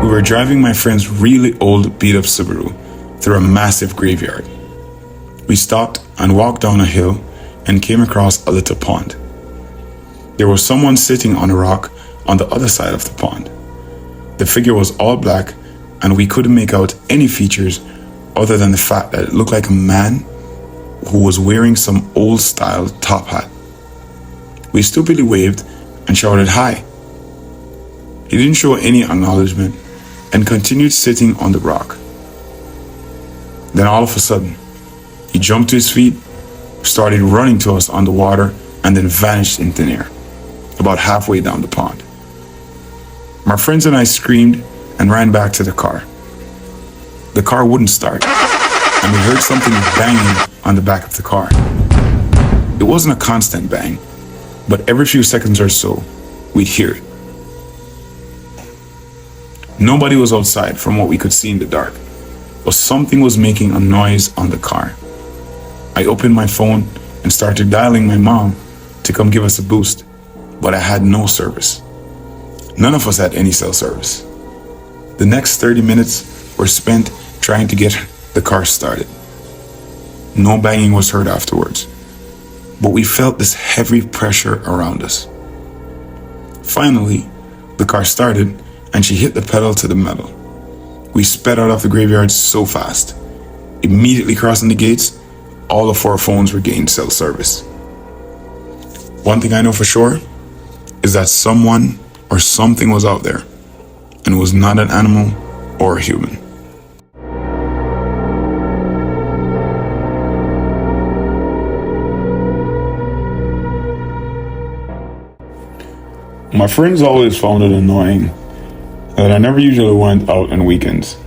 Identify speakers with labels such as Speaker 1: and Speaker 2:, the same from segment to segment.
Speaker 1: We were driving my friend's really old beat-up Subaru through a massive graveyard. We stopped and walked down a hill and came across a little pond. There was someone sitting on a rock on the other side of the pond. The figure was all black and we couldn't make out any features other than the fact that it looked like a man who was wearing some old-style top hat. We stupidly waved and shouted hi. He didn't show any acknowledgement and continued sitting on the rock. Then all of a sudden, he jumped to his feet, started running to us on the water, and then vanished in thin air, about halfway down the pond. My friends and I screamed and ran back to the car. The car wouldn't start, and we heard something banging on the back of the car. It wasn't a constant bang, but every few seconds or so, we'd hear it. Nobody was outside from what we could see in the dark, but something was making a noise on the car. I opened my phone and started dialing my mom to come give us a boost, but I had no service. None of us had any cell service. The next 30 minutes were spent trying to get the car started. No banging was heard afterwards, but we felt this heavy pressure around us. Finally, the car started and she hit the pedal to the metal. We sped out of the graveyard so fast. Immediately crossing the gates, all of our phones regained cell service. One thing I know for sure is that someone or something was out there, and it was not an animal or a human. My friends always found it annoying that I never usually went out on weekends.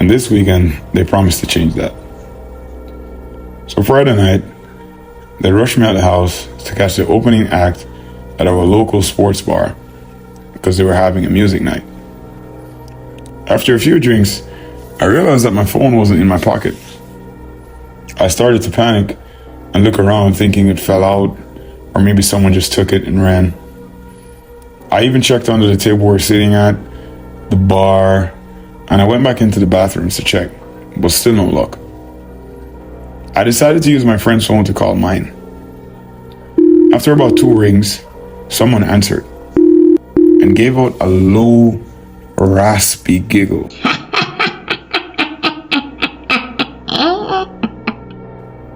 Speaker 1: And this weekend, they promised to change that. So Friday night, they rushed me out of the house to catch the opening act at our local sports bar because they were having a music night. After a few drinks, I realized that my phone wasn't in my pocket. I started to panic and look around thinking it fell out or maybe someone just took it and ran. I even checked under the table we were sitting at, the bar, and I went back into the bathrooms to check, but still no luck. I decided to use my friend's phone to call mine. After about 2 rings, someone answered and gave out a low, raspy giggle.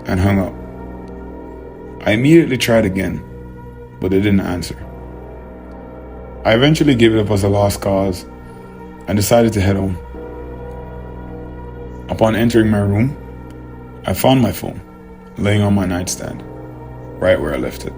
Speaker 1: And hung up. I immediately tried again, but they didn't answer. I eventually gave it up as a lost cause and decided to head home. Upon entering my room, I found my phone laying on my nightstand, right where I left it.